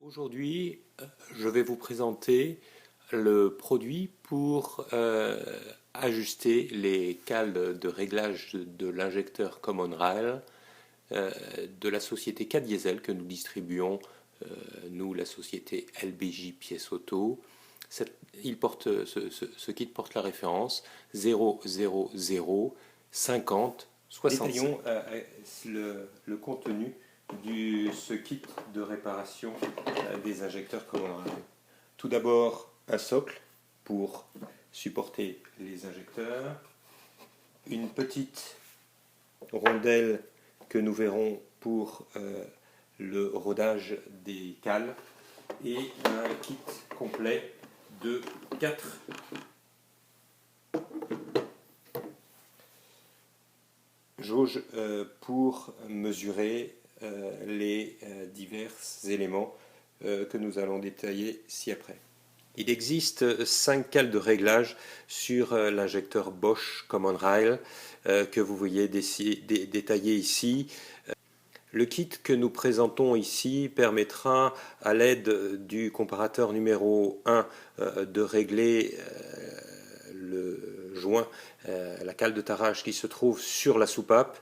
Aujourd'hui, je vais vous présenter le produit pour ajuster les cales de réglage de l'injecteur Common Rail de la société K-Diesel que nous distribuons, nous, la société LBJ Pièces Auto. Ce kit porte la référence 000 50 65. Détaillons le contenu ce kit de réparation des injecteurs Common Rail. Tout d'abord, un socle pour supporter les injecteurs, une petite rondelle que nous verrons pour le rodage des cales et un kit complet de 4 jauges pour mesurer les divers éléments que nous allons détailler ci-après. Il existe 5 cales de réglage sur l'injecteur Bosch Common Rail que vous voyez détaillé ici. Le kit que nous présentons ici permettra, à l'aide du comparateur numéro 1, de régler le joint, la cale de tarage qui se trouve sur la soupape.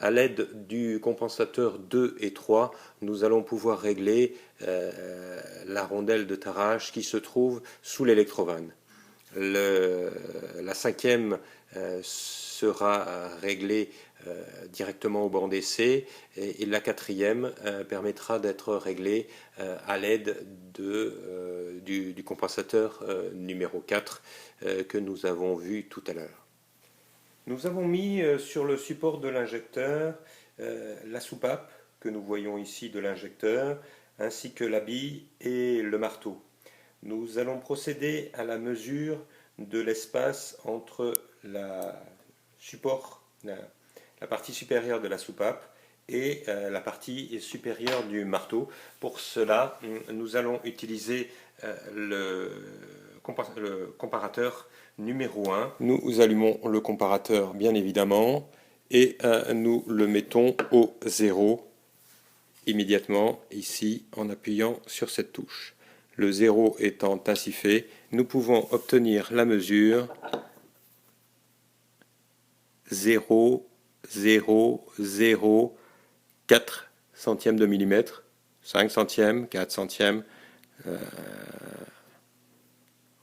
À l'aide du compensateur 2 et 3, nous allons pouvoir régler la rondelle de tarage qui se trouve sous l'électrovanne. La cinquième sera réglée directement au banc d'essai et la quatrième permettra d'être réglée à l'aide du compensateur numéro 4 que nous avons vu tout à l'heure. Nous avons mis sur le support de l'injecteur la soupape que nous voyons ici de l'injecteur, ainsi que la bille et le marteau. Nous allons procéder à la mesure de l'espace entre la partie supérieure de la soupape et la partie supérieure du marteau. Pour cela, nous allons utiliser le comparateur numéro 1. Nous allumons le comparateur bien évidemment et nous le mettons au 0 immédiatement ici en appuyant sur cette touche. Le 0 étant ainsi fait, nous pouvons obtenir la mesure 0,004 centièmes de millimètre, 5 centièmes, 4 centièmes,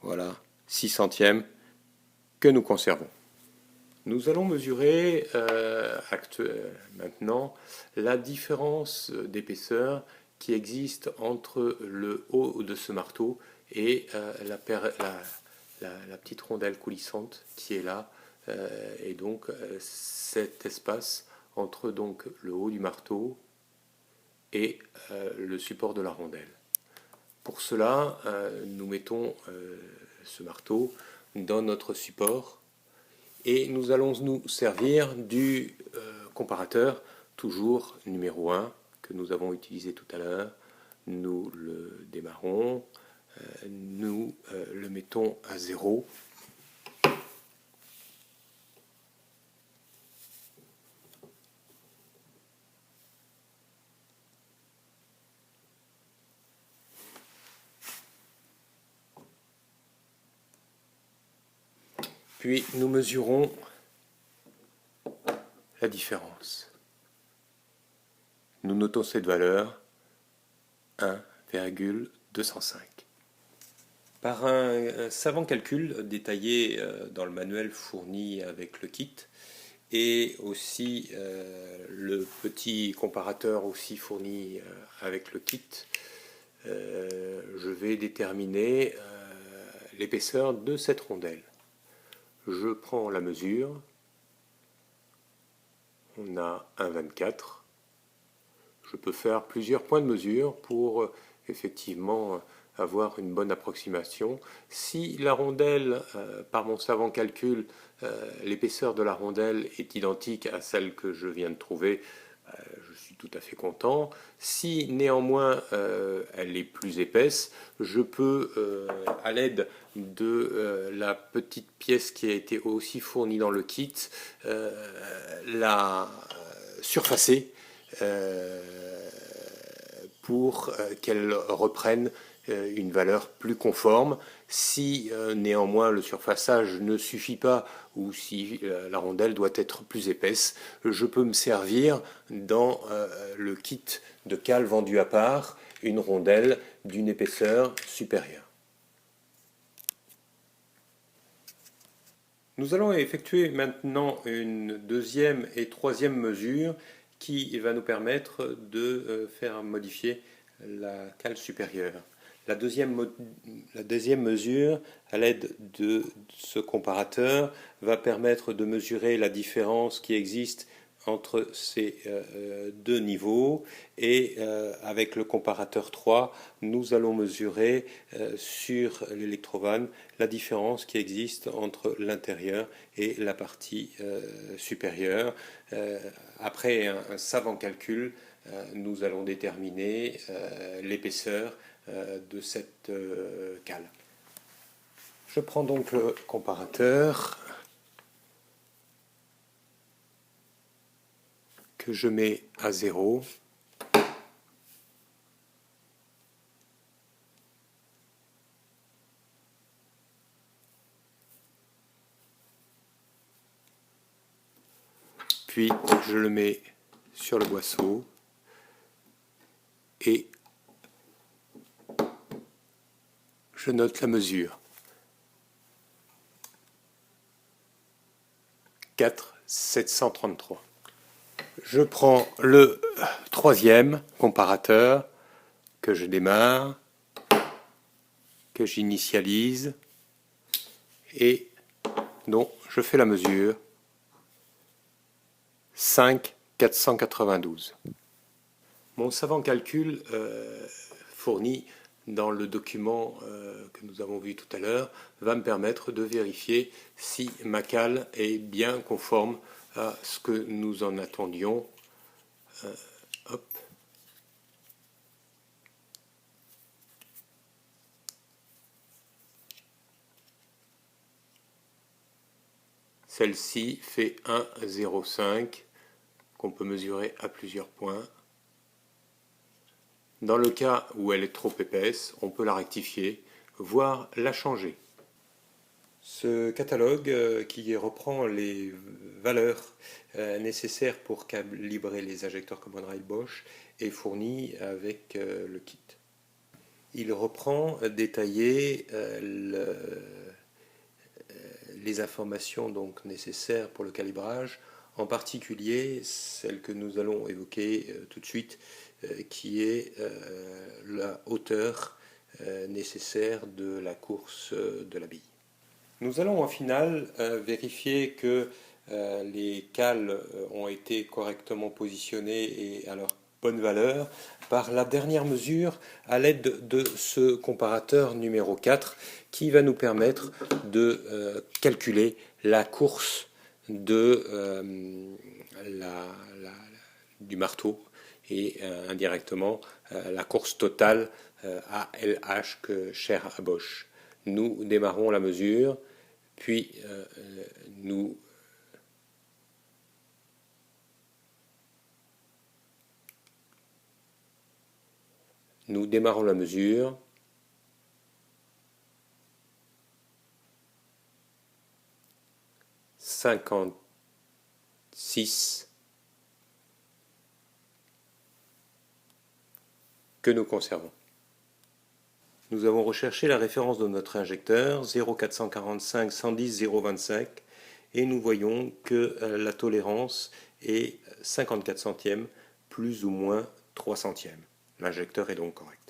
voilà, 6 centièmes que nous conservons. Nous allons mesurer maintenant la différence d'épaisseur qui existe entre le haut de ce marteau et la petite rondelle coulissante qui est là, et donc cet espace entre donc le haut du marteau et le support de la rondelle. Pour cela, nous mettons ce marteau dans notre support et nous allons nous servir du comparateur, toujours numéro 1, que nous avons utilisé tout à l'heure. Nous le démarrons, nous le mettons à 0. Puis nous mesurons la différence. Nous notons cette valeur 1,205. Par un savant calcul détaillé dans le manuel fourni avec le kit et aussi le petit comparateur aussi fourni avec le kit, je vais déterminer l'épaisseur de cette rondelle. Je prends la mesure, on a 1,24. Je peux faire plusieurs points de mesure pour effectivement avoir une bonne approximation. Si la rondelle, par mon savant calcul, l'épaisseur de la rondelle est identique à celle que je viens de trouver, je suis tout à fait content. Si néanmoins elle est plus épaisse, je peux, à l'aide de la petite pièce qui a été aussi fournie dans le kit, la surfacer pour qu'elle reprenne une valeur plus conforme. Si néanmoins le surfaçage ne suffit pas ou si la rondelle doit être plus épaisse, je peux me servir dans le kit de cale vendu à part une rondelle d'une épaisseur supérieure. Nous allons effectuer maintenant une deuxième et troisième mesure qui va nous permettre de faire modifier la cale supérieure. La deuxième mesure, à l'aide de ce comparateur, va permettre de mesurer la différence qui existe entre ces deux niveaux, et avec le comparateur 3, nous allons mesurer sur l'électrovanne la différence qui existe entre l'intérieur et la partie supérieure. Après un savant calcul, nous allons déterminer l'épaisseur de cette cale. Je prends donc le comparateur que je mets à 0. Puis je le mets sur le boisseau et je note la mesure. 4,733. Je prends le troisième comparateur que je démarre, que j'initialise et dont je fais la mesure. 5,492. Mon savant calcul fourni dans le document que nous avons vu tout à l'heure va me permettre de vérifier si ma cale est bien conforme à ce que nous en attendions. Hop. Celle-ci fait 1,05 qu'on peut mesurer à plusieurs points. Dans le cas où elle est trop épaisse, on peut la rectifier, voire la changer. Ce catalogue qui reprend les valeurs nécessaires pour calibrer les injecteurs Common Rail Bosch est fourni avec le kit. Il reprend détaillé les informations donc nécessaires pour le calibrage, en particulier celle que nous allons évoquer tout de suite, qui est la hauteur nécessaire de la course de la bille. Nous allons en finale vérifier que les cales ont été correctement positionnées et à leur bonne valeur par la dernière mesure à l'aide de ce comparateur numéro 4 qui va nous permettre de calculer la course de, du marteau et indirectement la course totale à LH que cher à Bosch. Nous démarrons la mesure, puis nous démarrons la mesure. « 56 que nous conservons. Nous avons recherché la référence de notre injecteur 0,445 110 0,25 et nous voyons que la tolérance est 54 centièmes plus ou moins 3 centièmes. L'injecteur est donc correct.